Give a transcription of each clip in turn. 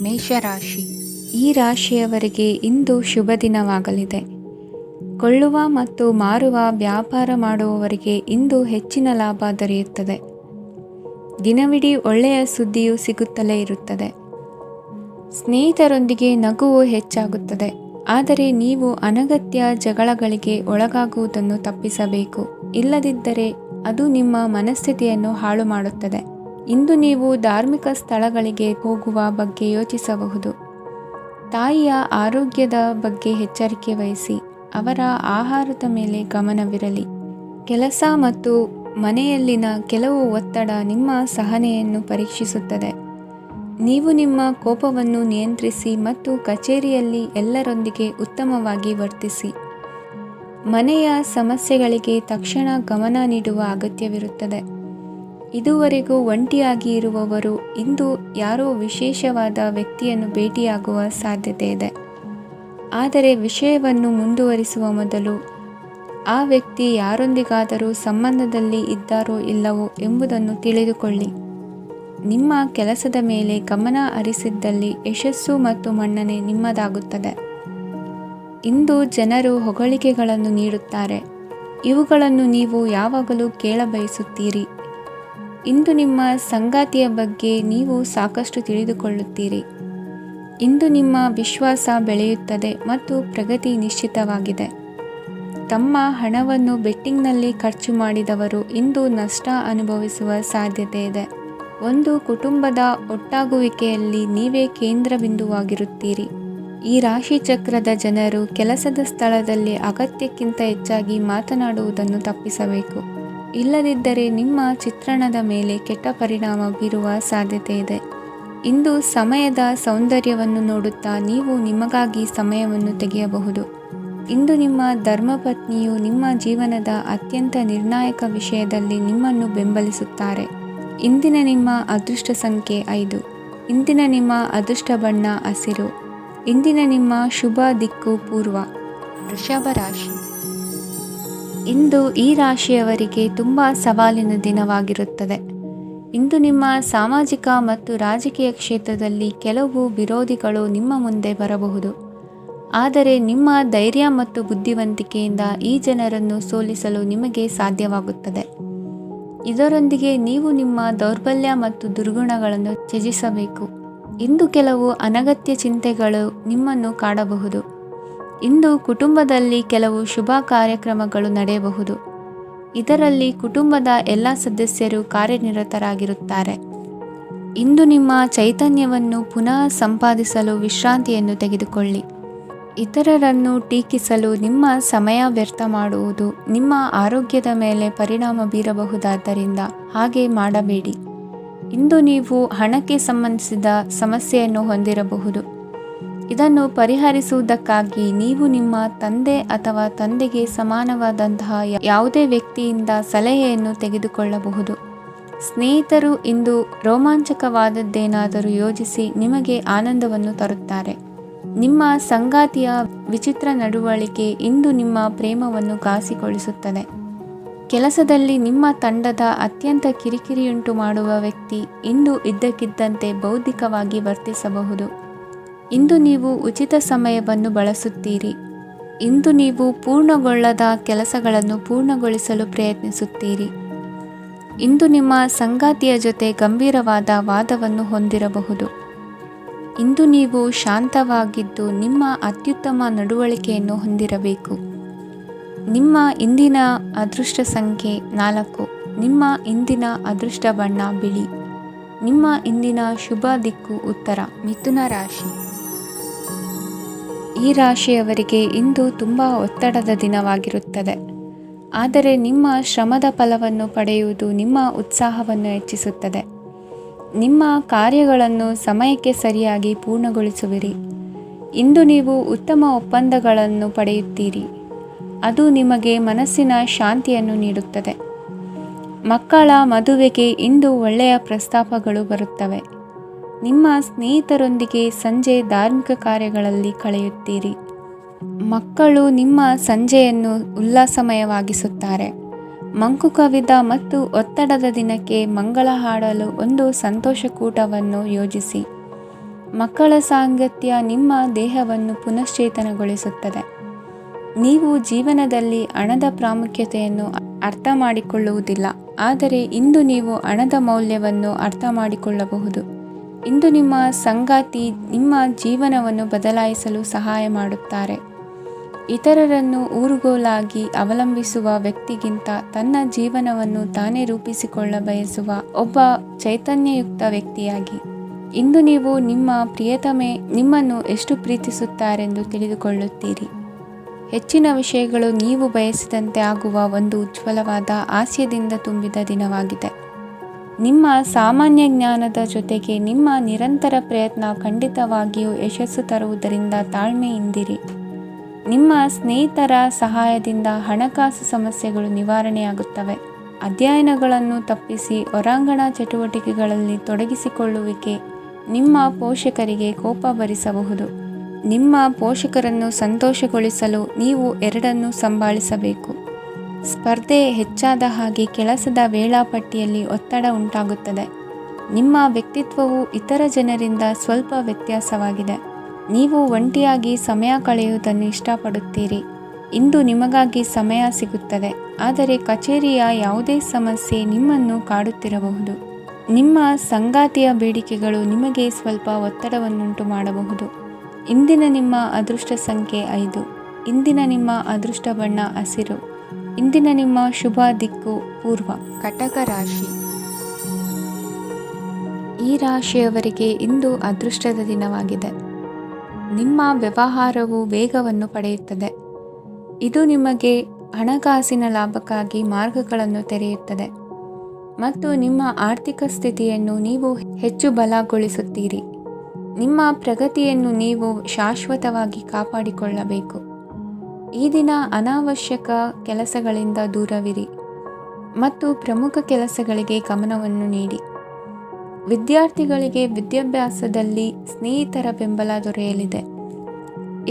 ಮೇಷರಾಶಿ. ಈ ರಾಶಿಯವರಿಗೆ ಇಂದು ಶುಭ ದಿನವಾಗಲಿದೆ. ಕೊಳ್ಳುವ ಮತ್ತು ಮಾರುವ ವ್ಯಾಪಾರ ಮಾಡುವವರಿಗೆ ಇಂದು ಹೆಚ್ಚಿನ ಲಾಭ ದೊರೆಯುತ್ತದೆ. ದಿನವಿಡೀ ಒಳ್ಳೆಯ ಸುದ್ದಿಯು ಸಿಗುತ್ತಲೇ ಇರುತ್ತದೆ. ಸ್ನೇಹಿತರೊಂದಿಗೆ ನಗುವು ಹೆಚ್ಚಾಗುತ್ತದೆ. ಆದರೆ ನೀವು ಅನಗತ್ಯ ಜಗಳಗಳಿಗೆ ಒಳಗಾಗುವುದನ್ನು ತಪ್ಪಿಸಬೇಕು. ಇಲ್ಲದಿದ್ದರೆ ಅದು ನಿಮ್ಮ ಮನಸ್ಥಿತಿಯನ್ನು ಹಾಳು ಮಾಡುತ್ತದೆ. ಇಂದು ನೀವು ಧಾರ್ಮಿಕ ಸ್ಥಳಗಳಿಗೆ ಹೋಗುವ ಬಗ್ಗೆ ಯೋಚಿಸಬಹುದು. ತಾಯಿಯ ಆರೋಗ್ಯದ ಬಗ್ಗೆ ಎಚ್ಚರಿಕೆ ವಹಿಸಿ. ಅವರ ಆಹಾರದ ಮೇಲೆ ಗಮನವಿರಲಿ. ಕೆಲಸ ಮತ್ತು ಮನೆಯಲ್ಲಿನ ಕೆಲವು ಒತ್ತಡ ನಿಮ್ಮ ಸಹನೆಯನ್ನು ಪರೀಕ್ಷಿಸುತ್ತದೆ. ನೀವು ನಿಮ್ಮ ಕೋಪವನ್ನು ನಿಯಂತ್ರಿಸಿ ಮತ್ತು ಕಚೇರಿಯಲ್ಲಿ ಎಲ್ಲರೊಂದಿಗೆ ಉತ್ತಮವಾಗಿ ವರ್ತಿಸಿ. ಮನೆಯ ಸಮಸ್ಯೆಗಳಿಗೆ ತಕ್ಷಣ ಗಮನ ನೀಡುವ ಅಗತ್ಯವಿರುತ್ತದೆ. ಇದುವರೆಗೂ ಒಂಟಿಯಾಗಿ ಇರುವವರು ಇಂದು ಯಾರೋ ವಿಶೇಷವಾದ ವ್ಯಕ್ತಿಯನ್ನು ಭೇಟಿಯಾಗುವ ಸಾಧ್ಯತೆ ಇದೆ. ಆದರೆ ವಿಷಯವನ್ನು ಮುಂದುವರಿಸುವ ಮೊದಲು ಆ ವ್ಯಕ್ತಿ ಯಾರೊಂದಿಗಾದರೂ ಸಂಬಂಧದಲ್ಲಿ ಇದ್ದಾರೋ ಇಲ್ಲವೋ ಎಂಬುದನ್ನು ತಿಳಿದುಕೊಳ್ಳಿ. ನಿಮ್ಮ ಕೆಲಸದ ಮೇಲೆ ಗಮನ ಹರಿಸಿದ್ದಲ್ಲಿ ಯಶಸ್ಸು ಮತ್ತು ಮನ್ನಣೆ ನಿಮ್ಮದಾಗುತ್ತದೆ. ಇಂದು ಜನರು ಹೊಗಳಿಕೆಗಳನ್ನು ನೀಡುತ್ತಾರೆ. ಇವುಗಳನ್ನು ನೀವು ಯಾವಾಗಲೂ ಕೇಳಬಯಸುತ್ತೀರಿ. ಇಂದು ನಿಮ್ಮ ಸಂಗಾತಿಯ ಬಗ್ಗೆ ನೀವು ಸಾಕಷ್ಟು ತಿಳಿದುಕೊಳ್ಳುತ್ತೀರಿ. ಇಂದು ನಿಮ್ಮ ವಿಶ್ವಾಸ ಬೆಳೆಯುತ್ತದೆ ಮತ್ತು ಪ್ರಗತಿ ನಿಶ್ಚಿತವಾಗಿದೆ. ತಮ್ಮ ಹಣವನ್ನು ಬೆಟ್ಟಿಂಗ್ನಲ್ಲಿ ಖರ್ಚು ಮಾಡಿದವರು ಇಂದು ನಷ್ಟ ಅನುಭವಿಸುವ ಸಾಧ್ಯತೆ ಇದೆ. ಒಂದು ಕುಟುಂಬದ ಒಟ್ಟಾಗುವಿಕೆಯಲ್ಲಿ ನೀವೇ ಕೇಂದ್ರ ಬಿಂದುವಾಗಿರುತ್ತೀರಿ. ಈ ರಾಶಿ ಚಕ್ರದ ಜನರು ಕೆಲಸದ ಸ್ಥಳದಲ್ಲಿ ಅಗತ್ಯಕ್ಕಿಂತ ಹೆಚ್ಚಾಗಿ ಮಾತನಾಡುವುದನ್ನು ತಪ್ಪಿಸಬೇಕು. ಇಲ್ಲದಿದ್ದರೆ ನಿಮ್ಮ ಚಿತ್ರಣದ ಮೇಲೆ ಕೆಟ್ಟ ಪರಿಣಾಮ ಬೀರುವ ಸಾಧ್ಯತೆ ಇದೆ. ಇಂದು ಸಮಯದ ಸೌಂದರ್ಯವನ್ನು ನೋಡುತ್ತಾ ನೀವು ನಿಮಗಾಗಿ ಸಮಯವನ್ನು ತೆಗೆಯಬಹುದು. ಇಂದು ನಿಮ್ಮ ಧರ್ಮಪತ್ನಿಯು ನಿಮ್ಮ ಜೀವನದ ಅತ್ಯಂತ ನಿರ್ಣಾಯಕ ವಿಷಯದಲ್ಲಿ ನಿಮ್ಮನ್ನು ಬೆಂಬಲಿಸುತ್ತಾರೆ. ಇಂದಿನ ನಿಮ್ಮ ಅದೃಷ್ಟ ಸಂಖ್ಯೆ 5. ಇಂದಿನ ನಿಮ್ಮ ಅದೃಷ್ಟ ಬಣ್ಣ ಹಸಿರು. ಇಂದಿನ ನಿಮ್ಮ ಶುಭ ದಿಕ್ಕು ಪೂರ್ವ. ವೃಷಭ ರಾಶಿ. ಇಂದು ಈ ರಾಶಿಯವರಿಗೆ ತುಂಬ ಸವಾಲಿನ ದಿನವಾಗಿರುತ್ತದೆ. ಇಂದು ನಿಮ್ಮ ಸಾಮಾಜಿಕ ಮತ್ತು ರಾಜಕೀಯ ಕ್ಷೇತ್ರದಲ್ಲಿ ಕೆಲವು ವಿರೋಧಿಗಳು ನಿಮ್ಮ ಮುಂದೆ ಬರಬಹುದು. ಆದರೆ ನಿಮ್ಮ ಧೈರ್ಯ ಮತ್ತು ಬುದ್ಧಿವಂತಿಕೆಯಿಂದ ಈ ಜನರನ್ನು ಸೋಲಿಸಲು ನಿಮಗೆ ಸಾಧ್ಯವಾಗುತ್ತದೆ. ಇದರೊಂದಿಗೆ ನೀವು ನಿಮ್ಮ ದೌರ್ಬಲ್ಯ ಮತ್ತು ದುರ್ಗುಣಗಳನ್ನು ತ್ಯಜಿಸಬೇಕು. ಇಂದು ಕೆಲವು ಅನಗತ್ಯ ಚಿಂತೆಗಳು ನಿಮ್ಮನ್ನು ಕಾಡಬಹುದು. ಇಂದು ಕುಟುಂಬದಲ್ಲಿ ಕೆಲವು ಶುಭ ಕಾರ್ಯಕ್ರಮಗಳು ನಡೆಯಬಹುದು. ಇದರಲ್ಲಿ ಕುಟುಂಬದ ಎಲ್ಲ ಸದಸ್ಯರು ಕಾರ್ಯನಿರತರಾಗಿರುತ್ತಾರೆ. ಇಂದು ನಿಮ್ಮ ಚೈತನ್ಯವನ್ನು ಪುನಃ ಸಂಪಾದಿಸಲು ವಿಶ್ರಾಂತಿಯನ್ನು ತೆಗೆದುಕೊಳ್ಳಿ. ಇತರರನ್ನು ಟೀಕಿಸಲು ನಿಮ್ಮ ಸಮಯ ವ್ಯರ್ಥ ಮಾಡುವುದು ನಿಮ್ಮ ಆರೋಗ್ಯದ ಮೇಲೆ ಪರಿಣಾಮ ಬೀರಬಹುದಾದ್ದರಿಂದ ಹಾಗೆ ಮಾಡಬೇಡಿ. ಇಂದು ನೀವು ಹಣಕ್ಕೆ ಸಂಬಂಧಿಸಿದ ಸಮಸ್ಯೆಯನ್ನು ಹೊಂದಿರಬಹುದು. ಇದನ್ನು ಪರಿಹರಿಸುವುದಕ್ಕಾಗಿ ನೀವು ನಿಮ್ಮ ತಂದೆ ಅಥವಾ ತಂದೆಗೆ ಸಮಾನವಾದಂತಹ ಯಾವುದೇ ವ್ಯಕ್ತಿಯಿಂದ ಸಲಹೆಯನ್ನು ತೆಗೆದುಕೊಳ್ಳಬಹುದು. ಸ್ನೇಹಿತರು ಇಂದು ರೋಮಾಂಚಕವಾದದ್ದೇನಾದರೂ ಯೋಜಿಸಿ ನಿಮಗೆ ಆನಂದವನ್ನು ತರುತ್ತಾರೆ. ನಿಮ್ಮ ಸಂಗಾತಿಯ ವಿಚಿತ್ರ ನಡವಳಿಕೆ ಇಂದು ನಿಮ್ಮ ಪ್ರೇಮವನ್ನು ಘಾಸಿಗೊಳಿಸುತ್ತದೆ. ಕೆಲಸದಲ್ಲಿ ನಿಮ್ಮ ತಂಡದ ಅತ್ಯಂತ ಕಿರಿಕಿರಿಯುಂಟು ಮಾಡುವ ವ್ಯಕ್ತಿ ಇಂದು ಇದ್ದಕ್ಕಿದ್ದಂತೆ ಬೌದ್ಧಿಕವಾಗಿ ವರ್ತಿಸಬಹುದು. ಇಂದು ನೀವು ಉಚಿತ ಸಮಯವನ್ನು ಬಳಸುತ್ತೀರಿ. ಇಂದು ನೀವು ಪೂರ್ಣಗೊಳ್ಳದ ಕೆಲಸಗಳನ್ನು ಪೂರ್ಣಗೊಳಿಸಲು ಪ್ರಯತ್ನಿಸುತ್ತೀರಿ. ಇಂದು ನಿಮ್ಮ ಸಂಗಾತಿಯ ಜೊತೆ ಗಂಭೀರವಾದ ವಾದವನ್ನು ಹೊಂದಿರಬಹುದು. ಇಂದು ನೀವು ಶಾಂತವಾಗಿದ್ದು ನಿಮ್ಮ ಅತ್ಯುತ್ತಮ ನಡವಳಿಕೆಯನ್ನು ಹೊಂದಿರಬೇಕು. ನಿಮ್ಮ ಇಂದಿನ ಅದೃಷ್ಟ ಸಂಖ್ಯೆ 4. ನಿಮ್ಮ ಇಂದಿನ ಅದೃಷ್ಟ ಬಣ್ಣ ಬಿಳಿ. ನಿಮ್ಮ ಇಂದಿನ ಶುಭ ದಿಕ್ಕು ಉತ್ತರ. ಮಿಥುನ ರಾಶಿ. ಈ ರಾಶಿಯವರಿಗೆ ಇಂದು ತುಂಬ ಒತ್ತಡದ ದಿನವಾಗಿರುತ್ತದೆ. ಆದರೆ ನಿಮ್ಮ ಶ್ರಮದ ಫಲವನ್ನು ಪಡೆಯುವುದು ನಿಮ್ಮ ಉತ್ಸಾಹವನ್ನು ಹೆಚ್ಚಿಸುತ್ತದೆ. ನಿಮ್ಮ ಕಾರ್ಯಗಳನ್ನು ಸಮಯಕ್ಕೆ ಸರಿಯಾಗಿ ಪೂರ್ಣಗೊಳಿಸುವಿರಿ. ಇಂದು ನೀವು ಉತ್ತಮ ಒಪ್ಪಂದಗಳನ್ನು ಪಡೆಯುತ್ತೀರಿ. ಅದು ನಿಮಗೆ ಮನಸ್ಸಿನ ಶಾಂತಿಯನ್ನು ನೀಡುತ್ತದೆ. ಮಕ್ಕಳ ಮದುವೆಗೆ ಇಂದು ಒಳ್ಳೆಯ ಪ್ರಸ್ತಾಪಗಳು ಬರುತ್ತವೆ. ನಿಮ್ಮ ಸ್ನೇಹಿತರೊಂದಿಗೆ ಸಂಜೆ ಧಾರ್ಮಿಕ ಕಾರ್ಯಗಳಲ್ಲಿ ಕಳೆಯುತ್ತೀರಿ. ಮಕ್ಕಳು ನಿಮ್ಮ ಸಂಜೆಯನ್ನು ಉಲ್ಲಾಸಮಯವಾಗಿಸುತ್ತಾರೆ. ಮಂಕು ಕವಿದ ಮತ್ತು ಒತ್ತಡದ ದಿನಕ್ಕೆ ಮಂಗಳ ಹಾಡಲು ಒಂದು ಸಂತೋಷಕೂಟವನ್ನು ಯೋಜಿಸಿ. ಮಕ್ಕಳ ಸಾಂಗತ್ಯ ನಿಮ್ಮ ದೇಹವನ್ನು ಪುನಶ್ಚೇತನಗೊಳಿಸುತ್ತದೆ. ನೀವು ಜೀವನದಲ್ಲಿ ಹಣದ ಪ್ರಾಮುಖ್ಯತೆಯನ್ನು ಅರ್ಥ ಮಾಡಿಕೊಳ್ಳುವುದಿಲ್ಲ, ಆದರೆ ಇಂದು ನೀವು ಹಣದ ಮೌಲ್ಯವನ್ನು ಅರ್ಥ ಮಾಡಿಕೊಳ್ಳಬಹುದು. ಇಂದು ನಿಮ್ಮ ಸಂಗಾತಿ ನಿಮ್ಮ ಜೀವನವನ್ನು ಬದಲಾಯಿಸಲು ಸಹಾಯ ಮಾಡುತ್ತಾರೆ. ಇತರರನ್ನು ಊರುಗೋಲಾಗಿ ಅವಲಂಬಿಸುವ ವ್ಯಕ್ತಿಗಿಂತ ತನ್ನ ಜೀವನವನ್ನು ತಾನೇ ರೂಪಿಸಿಕೊಳ್ಳ ಬಯಸುವ ಒಬ್ಬ ಚೈತನ್ಯಯುಕ್ತ ವ್ಯಕ್ತಿಯಾಗಿ. ಇಂದು ನೀವು ನಿಮ್ಮ ಪ್ರಿಯತಮೆ ನಿಮ್ಮನ್ನು ಎಷ್ಟು ಪ್ರೀತಿಸುತ್ತಾರೆಂದು ತಿಳಿದುಕೊಳ್ಳುತ್ತೀರಿ. ಹೆಚ್ಚಿನ ವಿಷಯಗಳು ನೀವು ಬಯಸಿದಂತೆ ಆಗುವ ಒಂದು ಉಜ್ವಲವಾದ ಹಾಸ್ಯದಿಂದ ತುಂಬಿದ ದಿನವಾಗಿದೆ. ನಿಮ್ಮ ಸಾಮಾನ್ಯ ಜ್ಞಾನದ ಜೊತೆಗೆ ನಿಮ್ಮ ನಿರಂತರ ಪ್ರಯತ್ನ ಖಂಡಿತವಾಗಿಯೂ ಯಶಸ್ಸು ತರುವುದರಿಂದ ತಾಳ್ಮೆಯಿಂದಿರಿ. ನಿಮ್ಮ ಸ್ನೇಹಿತರ ಸಹಾಯದಿಂದ ಹಣಕಾಸು ಸಮಸ್ಯೆಗಳು ನಿವಾರಣೆಯಾಗುತ್ತವೆ. ಅಧ್ಯಯನಗಳನ್ನು ತಪ್ಪಿಸಿ ಹೊರಾಂಗಣ ಚಟುವಟಿಕೆಗಳಲ್ಲಿ ತೊಡಗಿಸಿಕೊಳ್ಳುವಿಕೆ ನಿಮ್ಮ ಪೋಷಕರಿಗೆ ಕೋಪ ಭರಿಸಬಹುದು. ನಿಮ್ಮ ಪೋಷಕರನ್ನು ಸಂತೋಷಗೊಳಿಸಲು ನೀವು ಎರಡನ್ನೂ ಸಂಭಾಳಿಸಬೇಕು. ಸ್ಪರ್ಧೆ ಹೆಚ್ಚಾದ ಹಾಗೆ ಕೆಲಸದ ವೇಳಾಪಟ್ಟಿಯಲ್ಲಿ ಒತ್ತಡ ಉಂಟಾಗುತ್ತದೆ. ನಿಮ್ಮ ವ್ಯಕ್ತಿತ್ವವು ಇತರ ಜನರಿಂದ ಸ್ವಲ್ಪ ವ್ಯತ್ಯಾಸವಾಗಿದೆ. ನೀವು ಒಂಟಿಯಾಗಿ ಸಮಯ ಕಳೆಯುವುದನ್ನು ಇಷ್ಟಪಡುತ್ತೀರಿ. ಇಂದು ನಿಮಗಾಗಿ ಸಮಯ ಸಿಗುತ್ತದೆ, ಆದರೆ ಕಚೇರಿಯ ಯಾವುದೇ ಸಮಸ್ಯೆ ನಿಮ್ಮನ್ನು ಕಾಡುತ್ತಿರಬಹುದು. ನಿಮ್ಮ ಸಂಗಾತಿಯ ಬೇಡಿಕೆಗಳು ನಿಮಗೆ ಸ್ವಲ್ಪ ಒತ್ತಡವನ್ನುಂಟು ಮಾಡಬಹುದು. ಇಂದಿನ ನಿಮ್ಮ ಅದೃಷ್ಟ ಸಂಖ್ಯೆ 5. ಇಂದಿನ ನಿಮ್ಮ ಅದೃಷ್ಟ ಬಣ್ಣ ಹಸಿರು. ಇಂದಿನ ನಿಮ್ಮ ಶುಭ ದಿಕ್ಕು ಪೂರ್ವ. ಕಟಕ ರಾಶಿ. ಈ ರಾಶಿಯವರಿಗೆ ಇಂದು ಅದೃಷ್ಟದ ದಿನವಾಗಿದೆ. ನಿಮ್ಮ ವ್ಯವಹಾರವು ವೇಗವನ್ನು ಪಡೆಯುತ್ತದೆ. ಇದು ನಿಮಗೆ ಹಣಕಾಸಿನ ಲಾಭಕ್ಕಾಗಿ ಮಾರ್ಗಗಳನ್ನು ತೆರೆಯುತ್ತದೆ ಮತ್ತು ನಿಮ್ಮ ಆರ್ಥಿಕ ಸ್ಥಿತಿಯನ್ನು ನೀವು ಹೆಚ್ಚು ಬಲಗೊಳಿಸುತ್ತೀರಿ. ನಿಮ್ಮ ಪ್ರಗತಿಯನ್ನು ನೀವು ಶಾಶ್ವತವಾಗಿ ಕಾಪಾಡಿಕೊಳ್ಳಬೇಕು. ಈ ದಿನ ಅನಾವಶ್ಯಕ ಕೆಲಸಗಳಿಂದ ದೂರವಿರಿ ಮತ್ತು ಪ್ರಮುಖ ಕೆಲಸಗಳಿಗೆ ಗಮನವನ್ನು ನೀಡಿ. ವಿದ್ಯಾರ್ಥಿಗಳಿಗೆ ವಿದ್ಯಾಭ್ಯಾಸದಲ್ಲಿ ಸ್ನೇಹಿತರ ಬೆಂಬಲ ದೊರೆಯಲಿದೆ.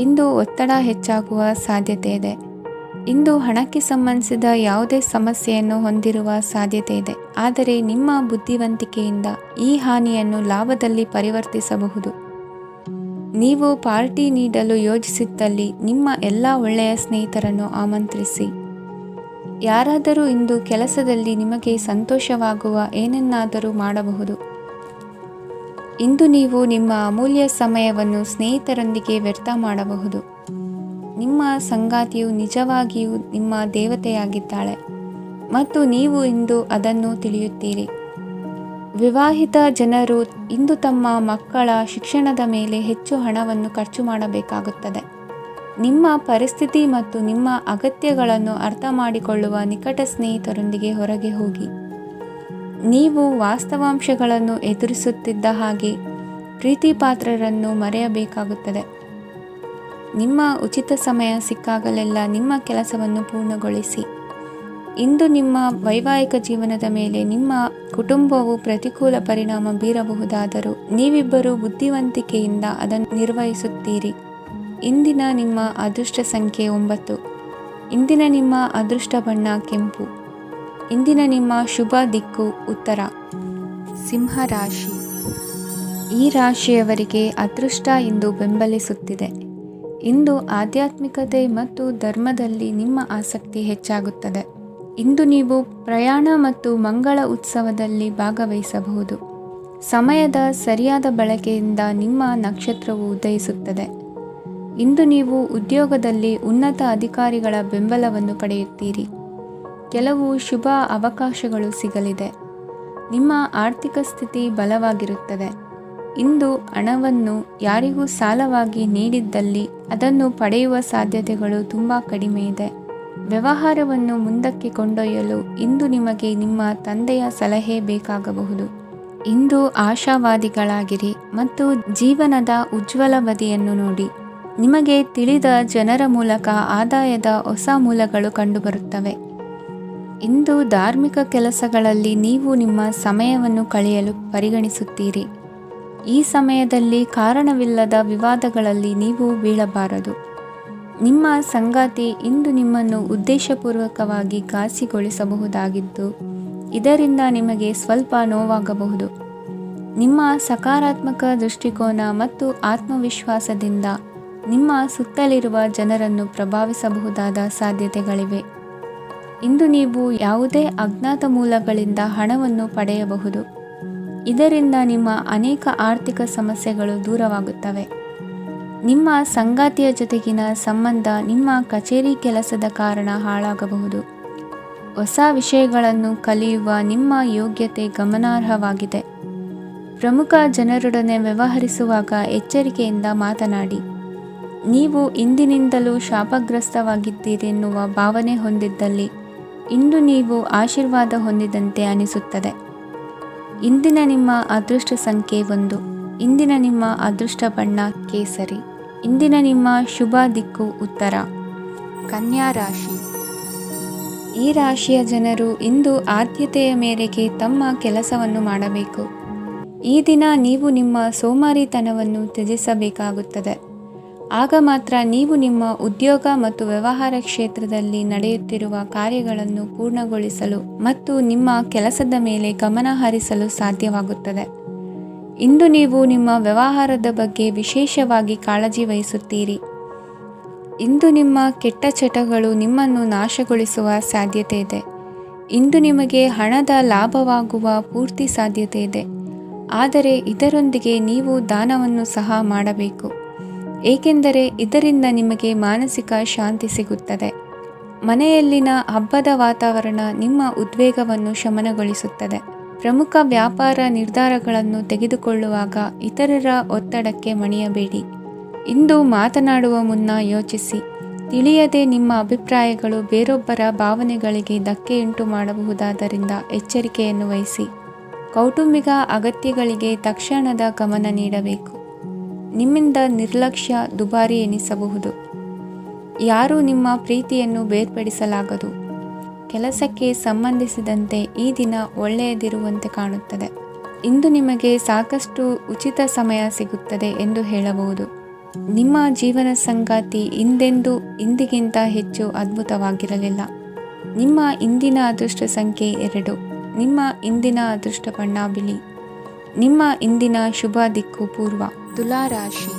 ಇಂದು ಒತ್ತಡ ಹೆಚ್ಚಾಗುವ ಸಾಧ್ಯತೆ ಇದೆ. ಇಂದು ಹಣಕ್ಕೆ ಸಂಬಂಧಿಸಿದ ಯಾವುದೇ ಸಮಸ್ಯೆಯನ್ನು ಹೊಂದಿರುವ ಸಾಧ್ಯತೆ ಇದೆ, ಆದರೆ ನಿಮ್ಮ ಬುದ್ಧಿವಂತಿಕೆಯಿಂದ ಈ ಹಾನಿಯನ್ನು ಲಾಭದಲ್ಲಿ ಪರಿವರ್ತಿಸಬಹುದು. ನೀವು ಪಾರ್ಟಿ ನೀಡಲು ಯೋಜಿಸಿದ್ದಲ್ಲಿ ನಿಮ್ಮ ಎಲ್ಲ ಒಳ್ಳೆಯ ಸ್ನೇಹಿತರನ್ನು ಆಮಂತ್ರಿಸಿ. ಯಾರಾದರೂ ಇಂದು ಕೆಲಸದಲ್ಲಿ ನಿಮಗೆ ಸಂತೋಷವಾಗುವ ಏನನ್ನಾದರೂ ಮಾಡಬಹುದು. ಇಂದು ನೀವು ನಿಮ್ಮ ಅಮೂಲ್ಯ ಸಮಯವನ್ನು ಸ್ನೇಹಿತರೊಂದಿಗೆ ವ್ಯರ್ಥ ಮಾಡಬಹುದು. ನಿಮ್ಮ ಸಂಗಾತಿಯು ನಿಜವಾಗಿಯೂ ನಿಮ್ಮ ದೇವತೆಯಾಗಿದ್ದಾಳೆ ಮತ್ತು ನೀವು ಇಂದು ಅದನ್ನು ತಿಳಿಯುತ್ತೀರಿ. ವಿವಾಹಿತ ಜನರು ಇಂದು ತಮ್ಮ ಮಕ್ಕಳ ಶಿಕ್ಷಣದ ಮೇಲೆ ಹೆಚ್ಚು ಹಣವನ್ನು ಖರ್ಚು ಮಾಡಬೇಕಾಗುತ್ತದೆ. ನಿಮ್ಮ ಪರಿಸ್ಥಿತಿ ಮತ್ತು ನಿಮ್ಮ ಅಗತ್ಯಗಳನ್ನು ಅರ್ಥ ಮಾಡಿಕೊಳ್ಳುವ ನಿಕಟ ಸ್ನೇಹಿತರೊಂದಿಗೆ ಹೊರಗೆ ಹೋಗಿ. ನೀವು ವಾಸ್ತವಾಂಶಗಳನ್ನು ಎದುರಿಸುತ್ತಿದ್ದ ಹಾಗೆ ಪ್ರೀತಿಪಾತ್ರರನ್ನು ಮರೆಯಬೇಕಾಗುತ್ತದೆ. ನಿಮ್ಮ ಉಚಿತ ಸಮಯ ಸಿಕ್ಕಾಗಲೆಲ್ಲ ನಿಮ್ಮ ಕೆಲಸವನ್ನು ಪೂರ್ಣಗೊಳಿಸಿ. ಇಂದು ನಿಮ್ಮ ವೈವಾಹಿಕ ಜೀವನದ ಮೇಲೆ ನಿಮ್ಮ ಕುಟುಂಬವು ಪ್ರತಿಕೂಲ ಪರಿಣಾಮ ಬೀರಬಹುದಾದರೂ ನೀವಿಬ್ಬರು ಬುದ್ಧಿವಂತಿಕೆಯಿಂದ ಅದನ್ನು ನಿರ್ವಹಿಸುತ್ತೀರಿ. ಇಂದಿನ ನಿಮ್ಮ ಅದೃಷ್ಟ ಸಂಖ್ಯೆ 9. ಇಂದಿನ ನಿಮ್ಮ ಅದೃಷ್ಟ ಬಣ್ಣ ಕೆಂಪು. ಇಂದಿನ ನಿಮ್ಮ ಶುಭ ದಿಕ್ಕು ಉತ್ತರ. ಸಿಂಹ ರಾಶಿ. ಈ ರಾಶಿಯವರಿಗೆ ಅದೃಷ್ಟ ಇಂದು ಬೆಂಬಲಿಸುತ್ತಿದೆ. ಇಂದು ಆಧ್ಯಾತ್ಮಿಕತೆ ಮತ್ತು ಧರ್ಮದಲ್ಲಿ ನಿಮ್ಮ ಆಸಕ್ತಿ ಹೆಚ್ಚಾಗುತ್ತದೆ. ಇಂದು ನೀವು ಪ್ರಯಾಣ ಮತ್ತು ಮಂಗಳ ಉತ್ಸವದಲ್ಲಿ ಭಾಗವಹಿಸಬಹುದು. ಸಮಯದ ಸರಿಯಾದ ಬಳಕೆಯಿಂದ ನಿಮ್ಮ ನಕ್ಷತ್ರವು ಉದಯಿಸುತ್ತದೆ. ಇಂದು ನೀವು ಉದ್ಯೋಗದಲ್ಲಿ ಉನ್ನತ ಅಧಿಕಾರಿಗಳ ಬೆಂಬಲವನ್ನು ಪಡೆಯುತ್ತೀರಿ. ಕೆಲವು ಶುಭ ಅವಕಾಶಗಳು ಸಿಗಲಿದೆ. ನಿಮ್ಮ ಆರ್ಥಿಕ ಸ್ಥಿತಿ ಬಲವಾಗಿರುತ್ತದೆ. ಇಂದು ಹಣವನ್ನು ಯಾರಿಗೂ ಸಾಲವಾಗಿ ನೀಡಿದ್ದಲ್ಲಿ ಅದನ್ನು ಪಡೆಯುವ ಸಾಧ್ಯತೆಗಳು ತುಂಬ ಕಡಿಮೆ ಇದೆ. ವ್ಯವಹಾರವನ್ನು ಮುಂದಕ್ಕೆ ಕೊಂಡೊಯ್ಯಲು ಇಂದು ನಿಮಗೆ ನಿಮ್ಮ ತಂದೆಯ ಸಲಹೆ ಬೇಕಾಗಬಹುದು. ಇಂದು ಆಶಾವಾದಿಗಳಾಗಿರಿ ಮತ್ತು ಜೀವನದ ಉಜ್ವಲ ಬದಿಯನ್ನು ನೋಡಿ. ನಿಮಗೆ ತಿಳಿದ ಜನರ ಮೂಲಕ ಆದಾಯದ ಹೊಸ ಮೂಲಗಳು ಕಂಡುಬರುತ್ತವೆ. ಇಂದು ಧಾರ್ಮಿಕ ಕೆಲಸಗಳಲ್ಲಿ ನೀವು ನಿಮ್ಮ ಸಮಯವನ್ನು ಕಳೆಯಲು ಪರಿಗಣಿಸುತ್ತೀರಿ. ಈ ಸಮಯದಲ್ಲಿ ಕಾರಣವಿಲ್ಲದ ವಿವಾದಗಳಲ್ಲಿ ನೀವು ಬೀಳಬಾರದು. ನಿಮ್ಮ ಸಂಗಾತಿ ಇಂದು ನಿಮ್ಮನ್ನು ಉದ್ದೇಶಪೂರ್ವಕವಾಗಿ ಘಾಸಿಗೊಳಿಸಬಹುದಾಗಿದ್ದು ಇದರಿಂದ ನಿಮಗೆ ಸ್ವಲ್ಪ ನೋವಾಗಬಹುದು. ನಿಮ್ಮ ಸಕಾರಾತ್ಮಕ ದೃಷ್ಟಿಕೋನ ಮತ್ತು ಆತ್ಮವಿಶ್ವಾಸದಿಂದ ನಿಮ್ಮ ಸುತ್ತಲಿರುವ ಜನರನ್ನು ಪ್ರಭಾವಿಸಬಹುದಾದ ಸಾಧ್ಯತೆಗಳಿವೆ. ಇಂದು ನೀವು ಯಾವುದೇ ಅಜ್ಞಾತ ಮೂಲಗಳಿಂದ ಹಣವನ್ನು ಪಡೆಯಬಹುದು. ಇದರಿಂದ ನಿಮ್ಮ ಅನೇಕ ಆರ್ಥಿಕ ಸಮಸ್ಯೆಗಳು ದೂರವಾಗುತ್ತವೆ. ನಿಮ್ಮ ಸಂಗಾತಿಯ ಜೊತೆಗಿನ ಸಂಬಂಧ ನಿಮ್ಮ ಕಚೇರಿ ಕೆಲಸದ ಕಾರಣ ಹಾಳಾಗಬಹುದು. ಹೊಸ ವಿಷಯಗಳನ್ನು ಕಲಿಯುವ ನಿಮ್ಮ ಯೋಗ್ಯತೆ ಗಮನಾರ್ಹವಾಗಿದೆ. ಪ್ರಮುಖ ಜನರೊಡನೆ ವ್ಯವಹರಿಸುವಾಗ ಎಚ್ಚರಿಕೆಯಿಂದ ಮಾತನಾಡಿ. ನೀವು ಇಂದಿನಿಂದಲೂ ಶಾಪಗ್ರಸ್ತವಾಗಿದ್ದೀರೆನ್ನುವ ಭಾವನೆ ಹೊಂದಿದ್ದಲ್ಲಿ ಇಂದು ನೀವು ಆಶೀರ್ವಾದ ಹೊಂದಿದಂತೆ ಅನಿಸುತ್ತದೆ. ಇಂದಿನ ನಿಮ್ಮ ಅದೃಷ್ಟ ಸಂಖ್ಯೆ 1. ಇಂದಿನ ನಿಮ್ಮ ಅದೃಷ್ಟ ಬಣ್ಣ ಕೇಸರಿ. ಇಂದಿನ ನಿಮ್ಮ ಶುಭ ದಿಕ್ಕು ಉತ್ತರ. ಕನ್ಯಾ ರಾಶಿ. ಈ ರಾಶಿಯ ಜನರು ಇಂದು ಆದ್ಯತೆಯ ಮೇರೆಗೆ ತಮ್ಮ ಕೆಲಸವನ್ನು ಮಾಡಬೇಕು. ಈ ದಿನ ನೀವು ನಿಮ್ಮ ಸೋಮಾರಿತನವನ್ನು ತ್ಯಜಿಸಬೇಕಾಗುತ್ತದೆ. ಆಗ ಮಾತ್ರ ನೀವು ನಿಮ್ಮ ಉದ್ಯೋಗ ಮತ್ತು ವ್ಯವಹಾರ ಕ್ಷೇತ್ರದಲ್ಲಿ ನಡೆಯುತ್ತಿರುವ ಕಾರ್ಯಗಳನ್ನು ಪೂರ್ಣಗೊಳಿಸಲು ಮತ್ತು ನಿಮ್ಮ ಕೆಲಸದ ಮೇಲೆ ಗಮನ ಹರಿಸಲು ಸಾಧ್ಯವಾಗುತ್ತದೆ. ಇಂದು ನೀವು ನಿಮ್ಮ ವ್ಯವಹಾರದ ಬಗ್ಗೆ ವಿಶೇಷವಾಗಿ ಕಾಳಜಿ ವಹಿಸುತ್ತೀರಿ. ಇಂದು ನಿಮ್ಮ ಕೆಟ್ಟ ಚಟಗಳು ನಿಮ್ಮನ್ನು ನಾಶಗೊಳಿಸುವ ಸಾಧ್ಯತೆ ಇದೆ. ಇಂದು ನಿಮಗೆ ಹಣದ ಲಾಭವಾಗುವ ಪೂರ್ತಿ ಸಾಧ್ಯತೆ ಇದೆ. ಆದರೆ ಇದರೊಂದಿಗೆ ನೀವು ದಾನವನ್ನು ಸಹ ಮಾಡಬೇಕು, ಏಕೆಂದರೆ ಇದರಿಂದ ನಿಮಗೆ ಮಾನಸಿಕ ಶಾಂತಿ ಸಿಗುತ್ತದೆ. ಮನೆಯಲ್ಲಿನ ಹಬ್ಬದ ವಾತಾವರಣ ನಿಮ್ಮ ಉದ್ವೇಗವನ್ನು ಶಮನಗೊಳಿಸುತ್ತದೆ. ಪ್ರಮುಖ ವ್ಯಾಪಾರ ನಿರ್ಧಾರಗಳನ್ನು ತೆಗೆದುಕೊಳ್ಳುವಾಗ ಇತರರ ಒತ್ತಡಕ್ಕೆ ಮಣಿಯಬೇಡಿ. ಇಂದು ಮಾತನಾಡುವ ಮುನ್ನ ಯೋಚಿಸಿ. ತಿಳಿಯದೆ ನಿಮ್ಮ ಅಭಿಪ್ರಾಯಗಳು ಬೇರೊಬ್ಬರ ಭಾವನೆಗಳಿಗೆ ಧಕ್ಕೆಯುಂಟು ಮಾಡಬಹುದಾದ್ದರಿಂದ ಎಚ್ಚರಿಕೆಯನ್ನು ವಹಿಸಿ. ಕೌಟುಂಬಿಕ ಅಗತ್ಯಗಳಿಗೆ ತಕ್ಷಣದ ಗಮನ ನೀಡಬೇಕು. ನಿಮ್ಮಿಂದ ನಿರ್ಲಕ್ಷ್ಯ ದುಬಾರಿ ಎನಿಸಬಹುದು. ಯಾರೂ ನಿಮ್ಮ ಪ್ರೀತಿಯನ್ನು ಬೇರ್ಪಡಿಸಲಾಗದು. ಕೆಲಸಕ್ಕೆ ಸಂಬಂಧಿಸಿದಂತೆ ಈ ದಿನ ಒಳ್ಳೆಯದಿರುವಂತೆ ಕಾಣುತ್ತದೆ. ಇಂದು ನಿಮಗೆ ಸಾಕಷ್ಟು ಉಚಿತ ಸಮಯ ಸಿಗುತ್ತದೆ ಎಂದು ಹೇಳಬಹುದು. ನಿಮ್ಮ ಜೀವನ ಸಂಗಾತಿ ಇಂದಿಗಿಂತ ಹೆಚ್ಚು ಅದ್ಭುತವಾಗಿರಲಿಲ್ಲ. ನಿಮ್ಮ ಇಂದಿನ ಅದೃಷ್ಟ ಸಂಖ್ಯೆ 2. ನಿಮ್ಮ ಇಂದಿನ ಅದೃಷ್ಟ ಬಣ್ಣ ಬಿಳಿ. ನಿಮ್ಮ ಇಂದಿನ ಶುಭ ದಿಕ್ಕು ಪೂರ್ವ. ತುಲಾ ರಾಶಿ.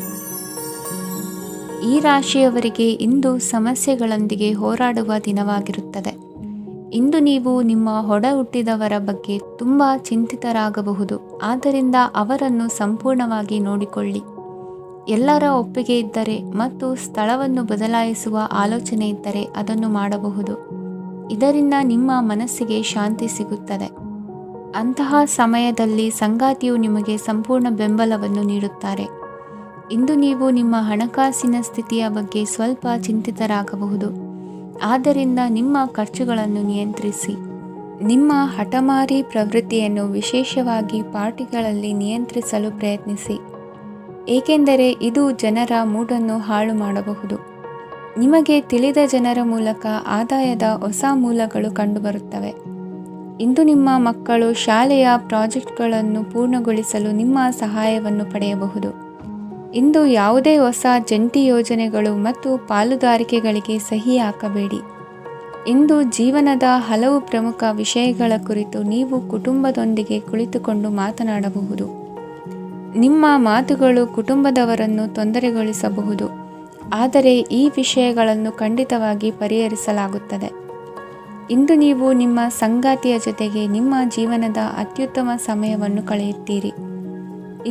ಈ ರಾಶಿಯವರಿಗೆ ಇಂದು ಸಮಸ್ಯೆಗಳೊಂದಿಗೆ ಹೋರಾಡುವ ದಿನವಾಗಿರುತ್ತದೆ. ಇಂದು ನೀವು ನಿಮ್ಮ ಒಡ ಹುಟ್ಟಿದವರ ಬಗ್ಗೆ ತುಂಬ ಚಿಂತಿತರಾಗಬಹುದು. ಆದ್ದರಿಂದ ಅವರನ್ನು ಸಂಪೂರ್ಣವಾಗಿ ನೋಡಿಕೊಳ್ಳಿ. ಎಲ್ಲರ ಒಪ್ಪಿಗೆ ಇದ್ದರೆ ಮತ್ತು ಸ್ಥಳವನ್ನು ಬದಲಾಯಿಸುವ ಆಲೋಚನೆ ಇದ್ದರೆ ಅದನ್ನು ಮಾಡಬಹುದು. ಇದರಿಂದ ನಿಮ್ಮ ಮನಸ್ಸಿಗೆ ಶಾಂತಿ ಸಿಗುತ್ತದೆ. ಅಂತಹ ಸಮಯದಲ್ಲಿ ಸಂಗಾತಿಯು ನಿಮಗೆ ಸಂಪೂರ್ಣ ಬೆಂಬಲವನ್ನು ನೀಡುತ್ತಾರೆ. ಇಂದು ನೀವು ನಿಮ್ಮ ಹಣಕಾಸಿನ ಸ್ಥಿತಿಯ ಬಗ್ಗೆ ಸ್ವಲ್ಪ ಚಿಂತಿತರಾಗಬಹುದು. ಆದ್ದರಿಂದ ನಿಮ್ಮ ಖರ್ಚುಗಳನ್ನು ನಿಯಂತ್ರಿಸಿ. ನಿಮ್ಮ ಹಠಮಾರಿ ಪ್ರವೃತ್ತಿಯನ್ನು ವಿಶೇಷವಾಗಿ ಪಾರ್ಟಿಗಳಲ್ಲಿ ನಿಯಂತ್ರಿಸಲು ಪ್ರಯತ್ನಿಸಿ, ಏಕೆಂದರೆ ಇದು ಜನರ ಮೂಡನ್ನು ಹಾಳು ಮಾಡಬಹುದು. ನಿಮಗೆ ತಿಳಿದ ಜನರ ಮೂಲಕ ಆದಾಯದ ಹೊಸ ಮೂಲಗಳು ಕಂಡುಬರುತ್ತವೆ. ಇಂದು ನಿಮ್ಮ ಮಕ್ಕಳು ಶಾಲೆಯ ಪ್ರಾಜೆಕ್ಟ್ಗಳನ್ನು ಪೂರ್ಣಗೊಳಿಸಲು ನಿಮ್ಮ ಸಹಾಯವನ್ನು ಪಡೆಯಬಹುದು. ಇಂದು ಯಾವುದೇ ಹೊಸ ಜಂಟಿ ಯೋಜನೆಗಳು ಮತ್ತು ಪಾಲುದಾರಿಕೆಗಳಿಗೆ ಸಹಿ ಹಾಕಬೇಡಿ. ಇಂದು ಜೀವನದ ಹಲವು ಪ್ರಮುಖ ವಿಷಯಗಳ ಕುರಿತು ನೀವು ಕುಟುಂಬದೊಂದಿಗೆ ಕುಳಿತುಕೊಂಡು ಮಾತನಾಡಬಹುದು. ನಿಮ್ಮ ಮಾತುಗಳು ಕುಟುಂಬದವರನ್ನು ತೊಂದರೆಗೊಳಿಸಬಹುದು, ಆದರೆ ಈ ವಿಷಯಗಳನ್ನು ಖಂಡಿತವಾಗಿ ಪರಿಹರಿಸಲಾಗುತ್ತದೆ. ಇಂದು ನೀವು ನಿಮ್ಮ ಸಂಗಾತಿಯ ಜೊತೆಗೆ ನಿಮ್ಮ ಜೀವನದ ಅತ್ಯುತ್ತಮ ಸಮಯವನ್ನು ಕಳೆಯುತ್ತೀರಿ.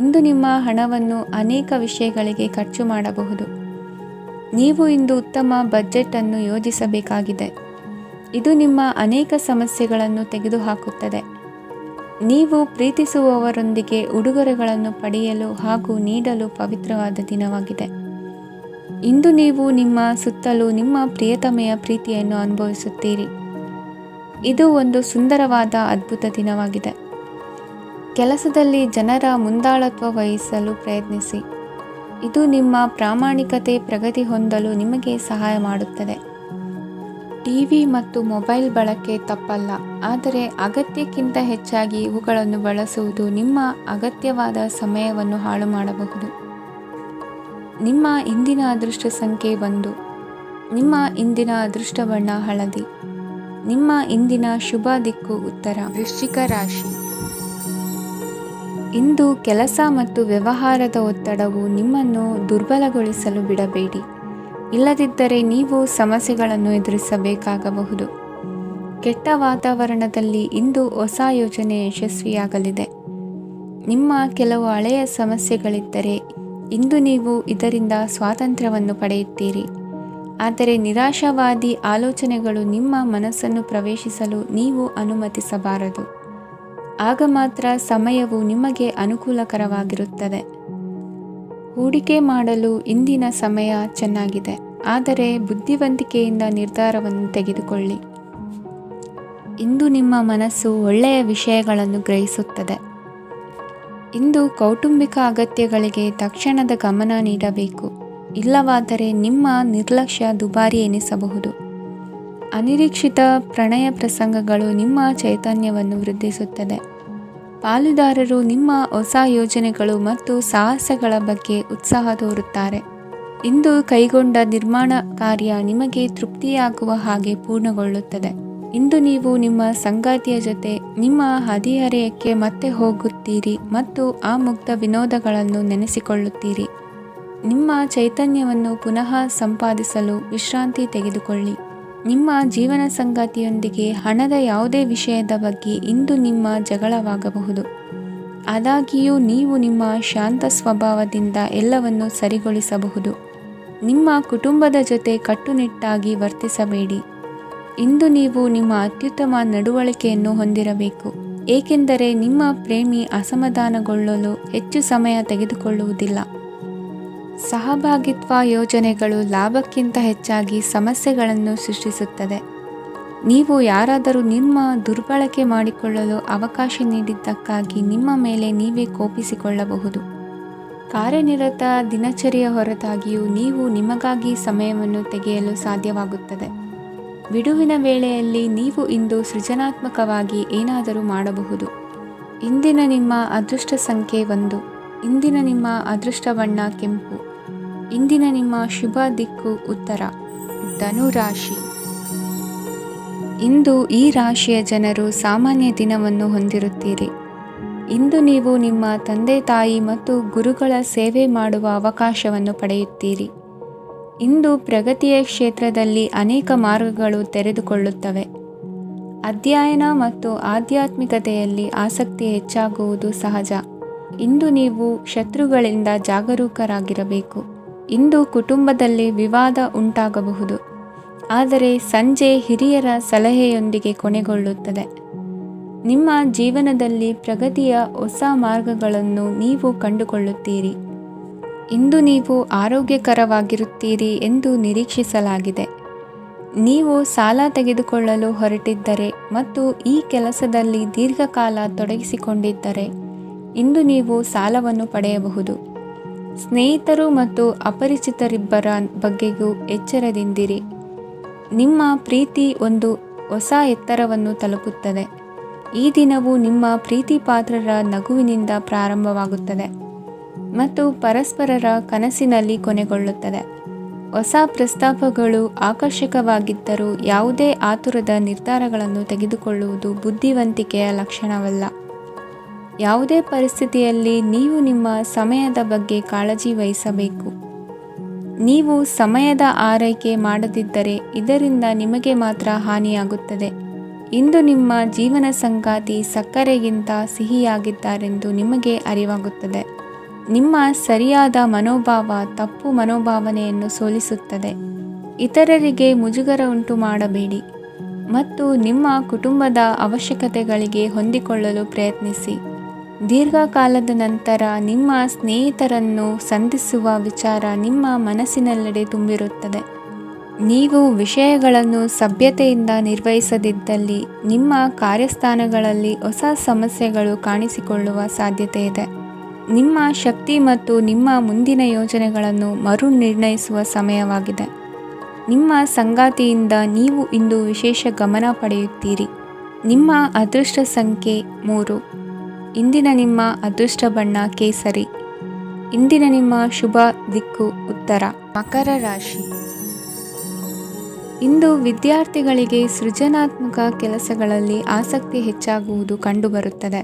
ಇಂದು ನಿಮ್ಮ ಹಣವನ್ನು ಅನೇಕ ವಿಷಯಗಳಿಗೆ ಖರ್ಚು ಮಾಡಬಹುದು. ನೀವು ಇಂದು ಉತ್ತಮ ಬಜೆಟ್ ಅನ್ನು ಯೋಜಿಸಬೇಕಾಗಿದೆ. ಇದು ನಿಮ್ಮ ಅನೇಕ ಸಮಸ್ಯೆಗಳನ್ನು ತೆಗೆದುಹಾಕುತ್ತದೆ. ನೀವು ಪ್ರೀತಿಸುವವರೊಂದಿಗೆ ಉಡುಗೊರೆಗಳನ್ನು ಪಡೆಯಲು ಹಾಗೂ ನೀಡಲು ಪವಿತ್ರವಾದ ದಿನವಾಗಿದೆ. ಇಂದು ನೀವು ನಿಮ್ಮ ಸುತ್ತಲೂ ನಿಮ್ಮ ಪ್ರಿಯತಮೆಯ ಪ್ರೀತಿಯನ್ನು ಅನುಭವಿಸುತ್ತೀರಿ. ಇದು ಒಂದು ಸುಂದರವಾದ ಅದ್ಭುತ ದಿನವಾಗಿದೆ. ಕೆಲಸದಲ್ಲಿ ಜನರ ಮುಂದಾಳತ್ವ ವಹಿಸಲು ಪ್ರಯತ್ನಿಸಿ. ಇದು ನಿಮ್ಮ ಪ್ರಾಮಾಣಿಕತೆ ಪ್ರಗತಿ ಹೊಂದಲು ನಿಮಗೆ ಸಹಾಯ ಮಾಡುತ್ತದೆ. ಟಿವಿ ಮತ್ತು ಮೊಬೈಲ್ ಬಳಕೆ ತಪ್ಪಲ್ಲ, ಆದರೆ ಅಗತ್ಯಕ್ಕಿಂತ ಹೆಚ್ಚಾಗಿ ಇವುಗಳನ್ನು ಬಳಸುವುದು ನಿಮ್ಮ ಅಗತ್ಯವಾದ ಸಮಯವನ್ನು ಹಾಳು ಮಾಡಬಹುದು. ನಿಮ್ಮ ಇಂದಿನ ಅದೃಷ್ಟ ಸಂಖ್ಯೆ 1. ನಿಮ್ಮ ಇಂದಿನ ಅದೃಷ್ಟ ಬಣ್ಣ ಹಳದಿ. ನಿಮ್ಮ ಇಂದಿನ ಶುಭ ದಿಕ್ಕು ಉತ್ತರ. ವೃಶ್ಚಿಕ ರಾಶಿ. ಇಂದು ಕೆಲಸ ಮತ್ತು ವ್ಯವಹಾರದ ಒತ್ತಡವು ನಿಮ್ಮನ್ನು ದುರ್ಬಲಗೊಳಿಸಲು ಬಿಡಬೇಡಿ. ಇಲ್ಲದಿದ್ದರೆ ನೀವು ಸಮಸ್ಯೆಗಳನ್ನು ಎದುರಿಸಬೇಕಾಗಬಹುದು. ಕೆಟ್ಟ ವಾತಾವರಣದಲ್ಲಿ ಇಂದು ಹೊಸ ಯೋಜನೆ ಯಶಸ್ವಿಯಾಗಲಿದೆ. ನಿಮ್ಮ ಕೆಲವು ಹಳೆಯ ಸಮಸ್ಯೆಗಳಿದ್ದರೆ ಇಂದು ನೀವು ಇದರಿಂದ ಸ್ವಾತಂತ್ರ್ಯವನ್ನು ಪಡೆಯುತ್ತೀರಿ. ಆದರೆ ನಿರಾಶಾವಾದಿ ಆಲೋಚನೆಗಳು ನಿಮ್ಮ ಮನಸ್ಸನ್ನು ಪ್ರವೇಶಿಸಲು ನೀವು ಅನುಮತಿಸಬಾರದು. ಆಗ ಮಾತ್ರ ಸಮಯವು ನಿಮಗೆ ಅನುಕೂಲಕರವಾಗಿರುತ್ತದೆ. ಹೂಡಿಕೆ ಮಾಡಲು ಇಂದಿನ ಸಮಯ ಚೆನ್ನಾಗಿದೆ, ಆದರೆ ಬುದ್ಧಿವಂತಿಕೆಯಿಂದ ನಿರ್ಧಾರವನ್ನು ತೆಗೆದುಕೊಳ್ಳಿ. ಇಂದು ನಿಮ್ಮ ಮನಸ್ಸು ಒಳ್ಳೆಯ ವಿಷಯಗಳನ್ನು ಗ್ರಹಿಸುತ್ತದೆ. ಇಂದು ಕೌಟುಂಬಿಕ ಅಗತ್ಯಗಳಿಗೆ ತಕ್ಷಣದ ಗಮನ ನೀಡಬೇಕು. ಇಲ್ಲವಾದರೆ ನಿಮ್ಮ ನಿರ್ಲಕ್ಷ್ಯ ದುಬಾರಿ ಎನಿಸಬಹುದು. ಅನಿರೀಕ್ಷಿತ ಪ್ರಣಯ ಪ್ರಸಂಗಗಳು ನಿಮ್ಮ ಚೈತನ್ಯವನ್ನು ವೃದ್ಧಿಸುತ್ತದೆ. ಪಾಲುದಾರರು ನಿಮ್ಮ ಹೊಸ ಯೋಜನೆಗಳು ಮತ್ತು ಸಾಹಸಗಳ ಬಗ್ಗೆ ಉತ್ಸಾಹ ತೋರುತ್ತಾರೆ. ಇಂದು ಕೈಗೊಂಡ ನಿರ್ಮಾಣ ಕಾರ್ಯ ನಿಮಗೆ ತೃಪ್ತಿಯಾಗುವ ಹಾಗೆ ಪೂರ್ಣಗೊಳ್ಳುತ್ತದೆ. ಇಂದು ನೀವು ನಿಮ್ಮ ಸಂಗಾತಿಯ ಜೊತೆ ನಿಮ್ಮ ಹದಿಹರೆಯಕ್ಕೆ ಮತ್ತೆ ಹೋಗುತ್ತೀರಿ ಮತ್ತು ಆ ಮುಗ್ಧ ವಿನೋದಗಳನ್ನು ನೆನೆಸಿಕೊಳ್ಳುತ್ತೀರಿ. ನಿಮ್ಮ ಚೈತನ್ಯವನ್ನು ಪುನಃ ಸಂಪಾದಿಸಲು ವಿಶ್ರಾಂತಿ ತೆಗೆದುಕೊಳ್ಳಿ. ನಿಮ್ಮ ಜೀವನ ಸಂಗಾತಿಯೊಂದಿಗೆ ಹಣದ ಯಾವುದೇ ವಿಷಯದ ಬಗ್ಗೆ ಇಂದು ನಿಮ್ಮ ಜಗಳವಾಗಬಹುದು. ಆದಾಗ್ಯೂ ನೀವು ನಿಮ್ಮ ಶಾಂತ ಸ್ವಭಾವದಿಂದ ಎಲ್ಲವನ್ನು ಸರಿಗೊಳಿಸಬಹುದು. ನಿಮ್ಮ ಕುಟುಂಬದ ಜೊತೆ ಕಟ್ಟುನಿಟ್ಟಾಗಿ ವರ್ತಿಸಬೇಡಿ. ಇಂದು ನೀವು ನಿಮ್ಮ ಅತ್ಯುತ್ತಮ ನಡವಳಿಕೆಯನ್ನು ಹೊಂದಿರಬೇಕು, ಏಕೆಂದರೆ ನಿಮ್ಮ ಪ್ರೇಮಿ ಅಸಮಾಧಾನಗೊಳ್ಳಲು ಹೆಚ್ಚು ಸಮಯ ತೆಗೆದುಕೊಳ್ಳುವುದಿಲ್ಲ. ಸಹಭಾಗಿತ್ವ ಯೋಜನೆಗಳು ಲಾಭಕ್ಕಿಂತ ಹೆಚ್ಚಾಗಿ ಸಮಸ್ಯೆಗಳನ್ನು ಸೃಷ್ಟಿಸುತ್ತದೆ. ನೀವು ಯಾರಾದರೂ ನಿಮ್ಮ ದುರ್ಬಳಕೆ ಮಾಡಿಕೊಳ್ಳಲು ಅವಕಾಶ ನೀಡಿದ್ದಕ್ಕಾಗಿ ನಿಮ್ಮ ಮೇಲೆ ನೀವೇ ಕೋಪಿಸಿಕೊಳ್ಳಬಹುದು. ಕಾರ್ಯನಿರತ ದಿನಚರಿಯ ಹೊರತಾಗಿಯೂ ನೀವು ನಿಮಗಾಗಿ ಸಮಯವನ್ನು ತೆಗೆಯಲು ಸಾಧ್ಯವಾಗುತ್ತದೆ. ಬಿಡುವಿನ ವೇಳೆಯಲ್ಲಿ ನೀವು ಇಂದು ಸೃಜನಾತ್ಮಕವಾಗಿ ಏನಾದರೂ ಮಾಡಬಹುದು. ಇಂದಿನ ನಿಮ್ಮ ಅದೃಷ್ಟ ಸಂಖ್ಯೆ 1. ಇಂದಿನ ನಿಮ್ಮ ಅದೃಷ್ಟ ಬಣ್ಣ ಕೆಂಪು. ಇಂದಿನ ನಿಮ್ಮ ಶುಭ ದಿಕ್ಕು ಉತ್ತರ. ಧನು ರಾಶಿ. ಇಂದು ಈ ರಾಶಿಯ ಜನರು ಸಾಮಾನ್ಯ ದಿನವನ್ನು ಹೊಂದಿರುತ್ತೀರಿ. ಇಂದು ನೀವು ನಿಮ್ಮ ತಂದೆ ತಾಯಿ ಮತ್ತು ಗುರುಗಳ ಸೇವೆ ಮಾಡುವ ಅವಕಾಶವನ್ನು ಪಡೆಯುತ್ತೀರಿ. ಇಂದು ಪ್ರಗತಿಯ ಕ್ಷೇತ್ರದಲ್ಲಿ ಅನೇಕ ಮಾರ್ಗಗಳು ತೆರೆದುಕೊಳ್ಳುತ್ತವೆ. ಅಧ್ಯಯನ ಮತ್ತು ಆಧ್ಯಾತ್ಮಿಕತೆಯಲ್ಲಿ ಆಸಕ್ತಿ ಹೆಚ್ಚಾಗುವುದು ಸಹಜ. ಇಂದು ನೀವು ಶತ್ರುಗಳಿಂದ ಜಾಗರೂಕರಾಗಿರಬೇಕು. ಇಂದು ಕುಟುಂಬದಲ್ಲಿ ವಿವಾದ ಉಂಟಾಗಬಹುದು, ಆದರೆ ಸಂಜೆ ಹಿರಿಯರ ಸಲಹೆಯೊಂದಿಗೆ ಕೊನೆಗೊಳ್ಳುತ್ತದೆ. ನಿಮ್ಮ ಜೀವನದಲ್ಲಿ ಪ್ರಗತಿಯ ಹೊಸ ಮಾರ್ಗಗಳನ್ನು ನೀವು ಕಂಡುಕೊಳ್ಳುತ್ತೀರಿ. ಇಂದು ನೀವು ಆರೋಗ್ಯಕರವಾಗಿರುತ್ತೀರಿ ಎಂದು ನಿರೀಕ್ಷಿಸಲಾಗಿದೆ. ನೀವು ಸಾಲ ತೆಗೆದುಕೊಳ್ಳಲು ಹೊರಟಿದ್ದರೆ ಮತ್ತು ಈ ಕೆಲಸದಲ್ಲಿ ದೀರ್ಘಕಾಲ ತೊಡಗಿಸಿಕೊಂಡಿದ್ದರೆ ಇಂದು ನೀವು ಸಾಲವನ್ನು ಪಡೆಯಬಹುದು. ಸ್ನೇಹಿತರು ಮತ್ತು ಅಪರಿಚಿತರಿಬ್ಬರ ಬಗ್ಗೆಯೂ ಎಚ್ಚರದಿಂದಿರಿ. ನಿಮ್ಮ ಪ್ರೀತಿ ಒಂದು ಹೊಸ ಎತ್ತರವನ್ನು ತಲುಪುತ್ತದೆ. ಈ ದಿನವು ನಿಮ್ಮ ಪ್ರೀತಿ ಪಾತ್ರರ ನಗುವಿನಿಂದ ಪ್ರಾರಂಭವಾಗುತ್ತದೆ ಮತ್ತು ಪರಸ್ಪರರ ಕನಸಿನಲ್ಲಿ ಕೊನೆಗೊಳ್ಳುತ್ತದೆ. ಹೊಸ ಪ್ರಸ್ತಾಪಗಳು ಆಕರ್ಷಕವಾಗಿದ್ದರೂ ಯಾವುದೇ ಆತುರದ ನಿರ್ಧಾರಗಳನ್ನು ತೆಗೆದುಕೊಳ್ಳುವುದು ಬುದ್ಧಿವಂತಿಕೆಯ ಲಕ್ಷಣವಲ್ಲ. ಯಾವುದೇ ಪರಿಸ್ಥಿತಿಯಲ್ಲಿ ನೀವು ನಿಮ್ಮ ಸಮಯದ ಬಗ್ಗೆ ಕಾಳಜಿ ವಹಿಸಬೇಕು. ನೀವು ಸಮಯದ ಆರೈಕೆ ಮಾಡದಿದ್ದರೆ ಇದರಿಂದ ನಿಮಗೆ ಮಾತ್ರ ಹಾನಿಯಾಗುತ್ತದೆ. ಇಂದು ನಿಮ್ಮ ಜೀವನ ಸಂಗಾತಿ ಸಕ್ಕರೆಗಿಂತ ಸಿಹಿಯಾಗಿದ್ದಾರೆಂದು ನಿಮಗೆ ಅರಿವಾಗುತ್ತದೆ. ನಿಮ್ಮ ಸರಿಯಾದ ಮನೋಭಾವ ತಪ್ಪು ಮನೋಭಾವನೆಯನ್ನು ಸೋಲಿಸುತ್ತದೆ. ಇತರರಿಗೆ ಮುಜುಗರ ಉಂಟು ಮಾಡಬೇಡಿ ಮತ್ತು ನಿಮ್ಮ ಕುಟುಂಬದ ಅವಶ್ಯಕತೆಗಳಿಗೆ ಹೊಂದಿಕೊಳ್ಳಲು ಪ್ರಯತ್ನಿಸಿ. ದೀರ್ಘಕಾಲದ ನಂತರ ನಿಮ್ಮ ಸ್ನೇಹಿತರನ್ನು ಸಂಧಿಸುವ ವಿಚಾರ ನಿಮ್ಮ ಮನಸ್ಸಿನೆಲ್ಲೆಡೆ ತುಂಬಿರುತ್ತದೆ. ನೀವು ವಿಷಯಗಳನ್ನು ಸಭ್ಯತೆಯಿಂದ ನಿರ್ವಹಿಸದಿದ್ದಲ್ಲಿ ನಿಮ್ಮ ಕಾರ್ಯಸ್ಥಾನಗಳಲ್ಲಿ ಹೊಸ ಸಮಸ್ಯೆಗಳು ಕಾಣಿಸಿಕೊಳ್ಳುವ ಸಾಧ್ಯತೆ ಇದೆ. ನಿಮ್ಮ ಶಕ್ತಿ ಮತ್ತು ನಿಮ್ಮ ಮುಂದಿನ ಯೋಜನೆಗಳನ್ನು ಮರು ನಿರ್ಣಯಿಸುವ ಸಮಯವಾಗಿದೆ. ನಿಮ್ಮ ಸಂಗಾತಿಯಿಂದ ನೀವು ಇಂದು ವಿಶೇಷ ಗಮನ ಪಡೆಯುತ್ತೀರಿ. ನಿಮ್ಮ ಅದೃಷ್ಟ ಸಂಖ್ಯೆ 3. ಇಂದಿನ ನಿಮ್ಮ ಅದೃಷ್ಟ ಬಣ್ಣ ಕೇಸರಿ. ಇಂದಿನ ನಿಮ್ಮ ಶುಭ ದಿಕ್ಕು ಉತ್ತರ. ಮಕರ ರಾಶಿ. ಇಂದು ವಿದ್ಯಾರ್ಥಿಗಳಿಗೆ ಸೃಜನಾತ್ಮಕ ಕೆಲಸಗಳಲ್ಲಿ ಆಸಕ್ತಿ ಹೆಚ್ಚಾಗುವುದು ಕಂಡುಬರುತ್ತದೆ.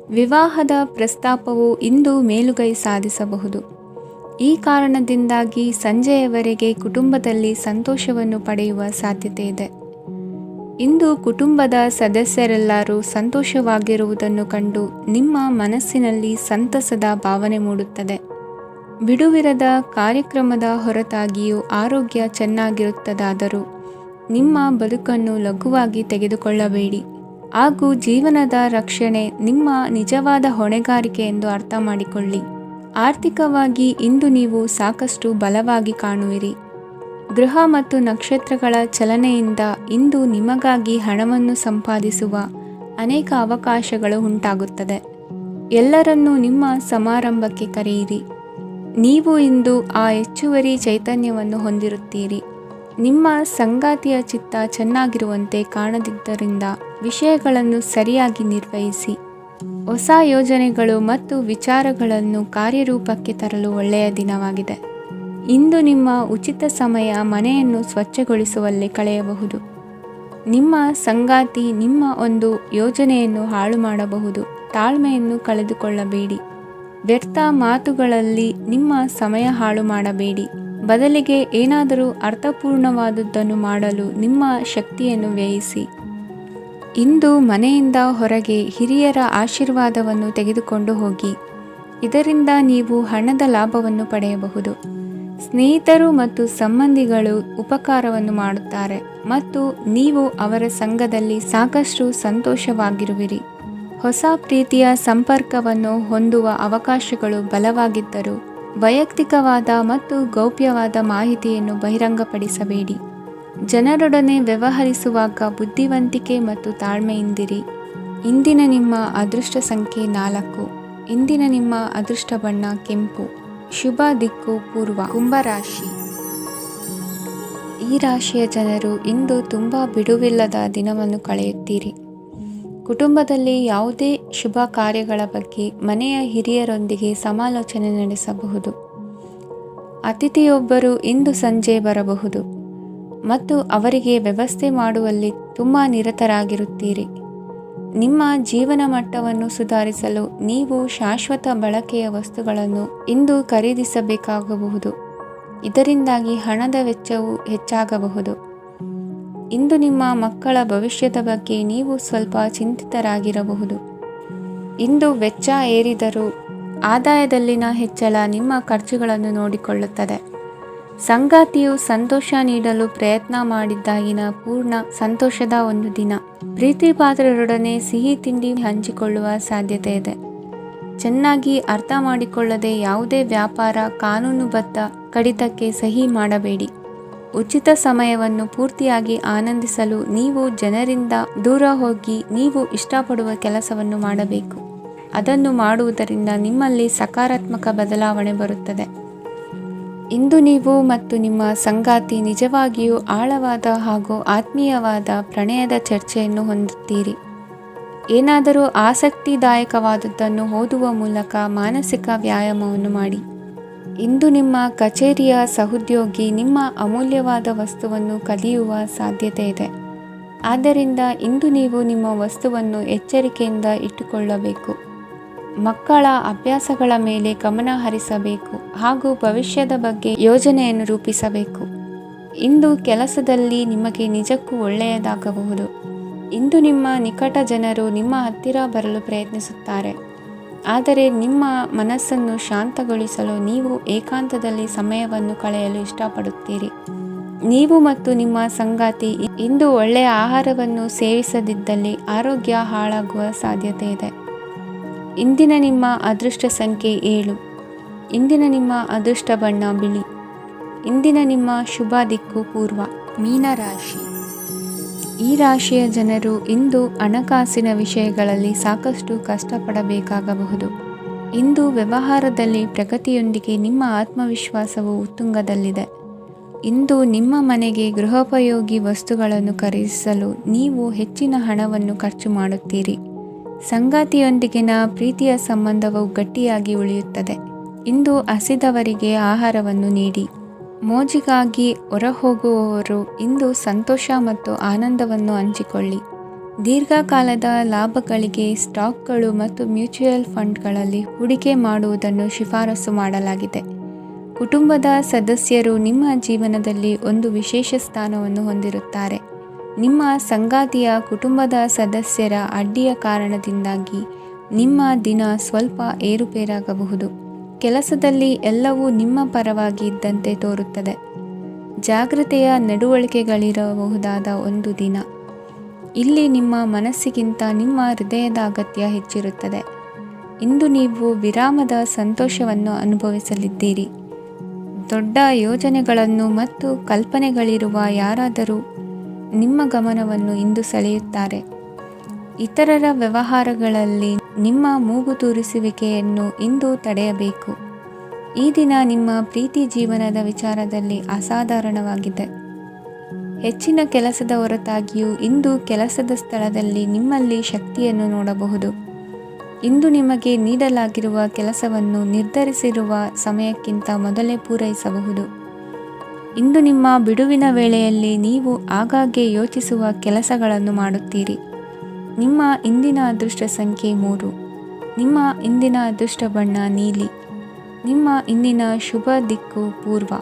ವಿವಾಹದ ಪ್ರಸ್ತಾಪವು ಇಂದು ಮೇಲುಗೈ ಸಾಧಿಸಬಹುದು. ಈ ಕಾರಣದಿಂದಾಗಿ ಸಂಜೆಯವರೆಗೆ ಕುಟುಂಬದಲ್ಲಿ ಸಂತೋಷವನ್ನು ಪಡೆಯುವ ಸಾಧ್ಯತೆ ಇದೆ. ಇಂದು ಕುಟುಂಬದ ಸದಸ್ಯರೆಲ್ಲರೂ ಸಂತೋಷವಾಗಿರುವುದನ್ನು ಕಂಡು ನಿಮ್ಮ ಮನಸ್ಸಿನಲ್ಲಿ ಸಂತಸದ ಭಾವನೆ ಮೂಡುತ್ತದೆ. ಬಿಡುವಿರದ ಕಾರ್ಯಕ್ರಮದ ಹೊರತಾಗಿಯೂ ಆರೋಗ್ಯ ಚೆನ್ನಾಗಿರುತ್ತದಾದರೂ ನಿಮ್ಮ ಬದುಕನ್ನು ಲಘುವಾಗಿ ತೆಗೆದುಕೊಳ್ಳಬೇಡಿ ಹಾಗೂ ಜೀವನದ ರಕ್ಷಣೆ ನಿಮ್ಮ ನಿಜವಾದ ಹೊಣೆಗಾರಿಕೆ ಎಂದು ಅರ್ಥ ಮಾಡಿಕೊಳ್ಳಿ. ಆರ್ಥಿಕವಾಗಿ ಇಂದು ನೀವು ಸಾಕಷ್ಟು ಬಲವಾಗಿ ಕಾಣುವಿರಿ. ಗ್ರಹ ಮತ್ತು ನಕ್ಷತ್ರಗಳ ಚಲನೆಯಿಂದ ಇಂದು ನಿಮಗಾಗಿ ಹಣವನ್ನು ಸಂಪಾದಿಸುವ ಅನೇಕ ಅವಕಾಶಗಳು ಉಂಟಾಗುತ್ತದೆ. ಎಲ್ಲರನ್ನೂ ನಿಮ್ಮ ಸಮಾರಂಭಕ್ಕೆ ಕರೆಯಿರಿ. ನೀವು ಇಂದು ಆ ಹೆಚ್ಚುವರಿ ಚೈತನ್ಯವನ್ನು ಹೊಂದಿರುತ್ತೀರಿ. ನಿಮ್ಮ ಸಂಗಾತಿಯ ಚಿತ್ತ ಚೆನ್ನಾಗಿರುವಂತೆ ಕಾಣದಿದ್ದರಿಂದ ವಿಷಯಗಳನ್ನು ಸರಿಯಾಗಿ ನಿರ್ವಹಿಸಿ. ಹೊಸ ಯೋಜನೆಗಳು ಮತ್ತು ವಿಚಾರಗಳನ್ನು ಕಾರ್ಯರೂಪಕ್ಕೆ ತರಲು ಒಳ್ಳೆಯ ದಿನವಾಗಿದೆ. ಇಂದು ನಿಮ್ಮ ಉಚಿತ ಸಮಯ ಮನೆಯನ್ನು ಸ್ವಚ್ಛಗೊಳಿಸುವಲ್ಲಿ ಕಳೆಯಬಹುದು. ನಿಮ್ಮ ಸಂಗಾತಿ ನಿಮ್ಮ ಒಂದು ಯೋಜನೆಯನ್ನು ಹಾಳು ಮಾಡಬಹುದು. ತಾಳ್ಮೆಯನ್ನು ಕಳೆದುಕೊಳ್ಳಬೇಡಿ. ವ್ಯರ್ಥ ಮಾತುಗಳಲ್ಲಿ ನಿಮ್ಮ ಸಮಯ ಹಾಳು ಮಾಡಬೇಡಿ. ಬದಲಿಗೆ ಏನಾದರೂ ಅರ್ಥಪೂರ್ಣವಾದುದನ್ನು ಮಾಡಲು ನಿಮ್ಮ ಶಕ್ತಿಯನ್ನು ವ್ಯಯಿಸಿ. ಇಂದು ಮನೆಯಿಂದ ಹೊರಗೆ ಹಿರಿಯರ ಆಶೀರ್ವಾದವನ್ನು ತೆಗೆದುಕೊಂಡು ಹೋಗಿ. ಇದರಿಂದ ನೀವು ಹಣದ ಲಾಭವನ್ನು ಪಡೆಯಬಹುದು. ಸ್ನೇಹಿತರು ಮತ್ತು ಸಂಬಂಧಿಗಳು ಉಪಕಾರವನ್ನು ಮಾಡುತ್ತಾರೆ ಮತ್ತು ನೀವು ಅವರ ಸಂಘದಲ್ಲಿ ಸಾಕಷ್ಟು ಸಂತೋಷವಾಗಿರುವಿರಿ. ಹೊಸ ಪ್ರೀತಿಯ ಸಂಪರ್ಕವನ್ನು ಹೊಂದುವ ಅವಕಾಶಗಳು ಬಲವಾಗಿದ್ದರೂ ವೈಯಕ್ತಿಕವಾದ ಮತ್ತು ಗೌಪ್ಯವಾದ ಮಾಹಿತಿಯನ್ನು ಬಹಿರಂಗಪಡಿಸಬೇಡಿ. ಜನರೊಡನೆ ವ್ಯವಹರಿಸುವಾಗ ಬುದ್ಧಿವಂತಿಕೆ ಮತ್ತು ತಾಳ್ಮೆಯಿಂದಿರಿ. ಇಂದಿನ ನಿಮ್ಮ ಅದೃಷ್ಟ ಸಂಖ್ಯೆ 4. ಇಂದಿನ ನಿಮ್ಮ ಅದೃಷ್ಟ ಬಣ್ಣ ಕೆಂಪು. ಶುಭ ದಿಕ್ಕು ಪೂರ್ವ. ಕುಂಭರಾಶಿ. ಈ ರಾಶಿಯ ಜನರು ಇಂದು ತುಂಬ ಬಿಡುವಿಲ್ಲದ ದಿನವನ್ನು ಕಳೆಯುತ್ತೀರಿ. ಕುಟುಂಬದಲ್ಲಿ ಯಾವುದೇ ಶುಭ ಕಾರ್ಯಗಳ ಬಗ್ಗೆ ಮನೆಯ ಹಿರಿಯರೊಂದಿಗೆ ಸಮಾಲೋಚನೆ ನಡೆಸಬಹುದು. ಅತಿಥಿಯೊಬ್ಬರು ಇಂದು ಸಂಜೆ ಬರಬಹುದು ಮತ್ತು ಅವರಿಗೆ ವ್ಯವಸ್ಥೆ ಮಾಡುವಲ್ಲಿ ತುಂಬ ನಿರತರಾಗಿರುತ್ತೀರಿ. ನಿಮ್ಮ ಜೀವನ ಮಟ್ಟವನ್ನು ಸುಧಾರಿಸಲು ನೀವು ಶಾಶ್ವತ ಬಳಕೆಯ ವಸ್ತುಗಳನ್ನು ಇಂದು ಖರೀದಿಸಬೇಕಾಗಬಹುದು. ಇದರಿಂದಾಗಿ ಹಣದ ವೆಚ್ಚವು ಹೆಚ್ಚಾಗಬಹುದು. ಇಂದು ನಿಮ್ಮ ಮಕ್ಕಳ ಭವಿಷ್ಯದ ಬಗ್ಗೆ ನೀವು ಸ್ವಲ್ಪ ಚಿಂತಿತರಾಗಿರಬಹುದು. ಇಂದು ವೆಚ್ಚ ಏರಿದರೂ ಆದಾಯದಲ್ಲಿನ ಹೆಚ್ಚಳ ನಿಮ್ಮ ಖರ್ಚುಗಳನ್ನು ನೋಡಿಕೊಳ್ಳುತ್ತದೆ. ಸಂಗಾತಿಯು ಸಂತೋಷ ನೀಡಲು ಪ್ರಯತ್ನ ಮಾಡಿದ್ದಾಗಿನ ಪೂರ್ಣ ಸಂತೋಷದ ಒಂದು ದಿನ. ಪ್ರೀತಿ ಪಾತ್ರರೊಡನೆ ಸಿಹಿ ತಿಂಡಿ ಹಂಚಿಕೊಳ್ಳುವ ಸಾಧ್ಯತೆ ಇದೆ. ಚೆನ್ನಾಗಿ ಅರ್ಥ ಮಾಡಿಕೊಳ್ಳದೆ ಯಾವುದೇ ವ್ಯಾಪಾರ ಕಾನೂನುಬದ್ಧ ಕಡಿತಕ್ಕೆ ಸಹಿ ಮಾಡಬೇಡಿ. ಉಚಿತ ಸಮಯವನ್ನು ಪೂರ್ತಿಯಾಗಿ ಆನಂದಿಸಲು ನೀವು ಜನರಿಂದ ದೂರ ಹೋಗಿ ನೀವು ಇಷ್ಟಪಡುವ ಕೆಲಸವನ್ನು ಮಾಡಬೇಕು. ಅದನ್ನು ಮಾಡುವುದರಿಂದ ನಿಮ್ಮಲ್ಲಿ ಸಕಾರಾತ್ಮಕ ಬದಲಾವಣೆ ಬರುತ್ತದೆ. ಇಂದು ನೀವು ಮತ್ತು ನಿಮ್ಮ ಸಂಗಾತಿ ನಿಜವಾಗಿಯೂ ಆಳವಾದ ಹಾಗೂ ಆತ್ಮೀಯವಾದ ಪ್ರಣಯದ ಚರ್ಚೆಯನ್ನು ಹೊಂದುತ್ತೀರಿ. ಏನಾದರೂ ಆಸಕ್ತಿದಾಯಕವಾದುದನ್ನು ಓದುವ ಮೂಲಕ ಮಾನಸಿಕ ವ್ಯಾಯಾಮವನ್ನು ಮಾಡಿ. ಇಂದು ನಿಮ್ಮ ಕಚೇರಿಯ ಸಹೋದ್ಯೋಗಿ ನಿಮ್ಮ ಅಮೂಲ್ಯವಾದ ವಸ್ತುವನ್ನು ಕದಿಯುವ ಸಾಧ್ಯತೆ ಇದೆ. ಆದ್ದರಿಂದ ಇಂದು ನೀವು ನಿಮ್ಮ ವಸ್ತುವನ್ನು ಎಚ್ಚರಿಕೆಯಿಂದ ಇಟ್ಟುಕೊಳ್ಳಬೇಕು. ಮಕ್ಕಳ ಅಭ್ಯಾಸಗಳ ಮೇಲೆ ಗಮನ ಹರಿಸಬೇಕು ಹಾಗೂ ಭವಿಷ್ಯದ ಬಗ್ಗೆ ಯೋಜನೆಯನ್ನು ರೂಪಿಸಬೇಕು. ಇಂದು ಕೆಲಸದಲ್ಲಿ ನಿಮಗೆ ನಿಜಕ್ಕೂ ಒಳ್ಳೆಯದಾಗಬಹುದು. ಇಂದು ನಿಮ್ಮ ನಿಕಟ ಜನರು ನಿಮ್ಮ ಹತ್ತಿರ ಬರಲು ಪ್ರಯತ್ನಿಸುತ್ತಾರೆ. ಆದರೆ ನಿಮ್ಮ ಮನಸ್ಸನ್ನು ಶಾಂತಗೊಳಿಸಲು ನೀವು ಏಕಾಂತದಲ್ಲಿ ಸಮಯವನ್ನು ಕಳೆಯಲು ಇಷ್ಟಪಡುತ್ತೀರಿ. ನೀವು ಮತ್ತು ನಿಮ್ಮ ಸಂಗಾತಿ ಇಂದು ಒಳ್ಳೆಯ ಆಹಾರವನ್ನು ಸೇವಿಸದಿದ್ದಲ್ಲಿ ಆರೋಗ್ಯ ಹಾಳಾಗುವ ಸಾಧ್ಯತೆ ಇದೆ. ಇಂದಿನ ನಿಮ್ಮ ಅದೃಷ್ಟ ಸಂಖ್ಯೆ 7. ಇಂದಿನ ನಿಮ್ಮ ಅದೃಷ್ಟ ಬಣ್ಣ ಬಿಳಿ. ಇಂದಿನ ನಿಮ್ಮ ಶುಭ ದಿಕ್ಕು ಪೂರ್ವ. ಮೀನರಾಶಿ. ಈ ರಾಶಿಯ ಜನರು ಇಂದು ಹಣಕಾಸಿನ ವಿಷಯಗಳಲ್ಲಿ ಸಾಕಷ್ಟು ಕಷ್ಟಪಡಬೇಕಾಗಬಹುದು. ಇಂದು ವ್ಯವಹಾರದಲ್ಲಿ ಪ್ರಗತಿಯೊಂದಿಗೆ ನಿಮ್ಮ ಆತ್ಮವಿಶ್ವಾಸವು ಉತ್ತುಂಗದಲ್ಲಿದೆ. ಇಂದು ನಿಮ್ಮ ಮನೆಗೆ ಗೃಹೋಪಯೋಗಿ ವಸ್ತುಗಳನ್ನು ಖರೀದಿಸಲು ನೀವು ಹೆಚ್ಚಿನ ಹಣವನ್ನು ಖರ್ಚು ಮಾಡುತ್ತೀರಿ. ಸಂಗಾತಿಯೊಂದಿಗಿನ ಪ್ರೀತಿಯ ಸಂಬಂಧವು ಗಟ್ಟಿಯಾಗಿ ಉಳಿಯುತ್ತದೆ. ಇಂದು ಹಸಿದವರಿಗೆ ಆಹಾರವನ್ನು ನೀಡಿ. ಮೋಜಿಗಾಗಿ ಹೊರಹೋಗುವವರು ಇಂದು ಸಂತೋಷ ಮತ್ತು ಆನಂದವನ್ನು ಹಂಚಿಕೊಳ್ಳಿ. ದೀರ್ಘಕಾಲದ ಲಾಭಗಳಿಗೆ ಸ್ಟಾಕ್ಗಳು ಮತ್ತು ಮ್ಯೂಚುವಲ್ ಫಂಡ್ಗಳಲ್ಲಿ ಹೂಡಿಕೆ ಮಾಡುವುದನ್ನು ಶಿಫಾರಸು ಮಾಡಲಾಗಿದೆ. ಕುಟುಂಬದ ಸದಸ್ಯರು ನಿಮ್ಮ ಜೀವನದಲ್ಲಿ ಒಂದು ವಿಶೇಷ ಸ್ಥಾನವನ್ನು ಹೊಂದಿರುತ್ತಾರೆ. ನಿಮ್ಮ ಸಂಗಾತಿಯ ಕುಟುಂಬದ ಸದಸ್ಯರ ಅಡ್ಡಿಯ ಕಾರಣದಿಂದಾಗಿ ನಿಮ್ಮ ದಿನ ಸ್ವಲ್ಪ ಏರುಪೇರಾಗಬಹುದು. ಕೆಲಸದಲ್ಲಿ ಎಲ್ಲವೂ ನಿಮ್ಮ ಪರವಾಗಿ ಇದ್ದಂತೆ ತೋರುತ್ತದೆ. ಜಾಗ್ರತೆಯ ನಡವಳಿಕೆಗಳಿರಬಹುದಾದ ಒಂದು ದಿನ. ಇಲ್ಲಿ ನಿಮ್ಮ ಮನಸ್ಸಿಗಿಂತ ನಿಮ್ಮ ಹೃದಯದ ಅಗತ್ಯ ಹೆಚ್ಚಿರುತ್ತದೆ. ಇಂದು ನೀವು ವಿರಾಮದ ಸಂತೋಷವನ್ನು ಅನುಭವಿಸಲಿದ್ದೀರಿ. ದೊಡ್ಡ ಯೋಜನೆಗಳನ್ನು ಮತ್ತು ಕಲ್ಪನೆಗಳಿರುವ ಯಾರಾದರೂ ನಿಮ್ಮ ಗಮನವನ್ನು ಇಂದು ಸೆಳೆಯುತ್ತಾರೆ. ಇತರರ ವ್ಯವಹಾರಗಳಲ್ಲಿ ನಿಮ್ಮ ಮೂಗು ತೂರಿಸುವಿಕೆಯನ್ನು ಇಂದು ತಡೆಯಬೇಕು. ಈ ದಿನ ನಿಮ್ಮ ಪ್ರೀತಿ ಜೀವನದ ವಿಚಾರದಲ್ಲಿ ಅಸಾಧಾರಣವಾಗಿದೆ. ಹೆಚ್ಚಿನ ಕೆಲಸದ ಹೊರತಾಗಿಯೂ ಇಂದು ಕೆಲಸದ ಸ್ಥಳದಲ್ಲಿ ನಿಮ್ಮಲ್ಲಿ ಶಕ್ತಿಯನ್ನು ನೋಡಬಹುದು. ಇಂದು ನಿಮಗೆ ನೀಡಲಾಗಿರುವ ಕೆಲಸವನ್ನು ನಿರ್ಧರಿಸಿರುವ ಸಮಯಕ್ಕಿಂತ ಮೊದಲೇ ಪೂರೈಸಬಹುದು. ಇಂದು ನಿಮ್ಮ ಬಿಡುವಿನ ವೇಳೆಯಲ್ಲಿ ನೀವು ಆಗಾಗ್ಗೆ ಯೋಚಿಸುವ ಕೆಲಸಗಳನ್ನು ಮಾಡುತ್ತೀರಿ. ನಿಮ್ಮ ಇಂದಿನ ಅದೃಷ್ಟ ಸಂಖ್ಯೆ 3. ನಿಮ್ಮ ಇಂದಿನ ಅದೃಷ್ಟ ಬಣ್ಣ ನೀಲಿ. ನಿಮ್ಮ ಇಂದಿನ ಶುಭ ದಿಕ್ಕು ಪೂರ್ವ.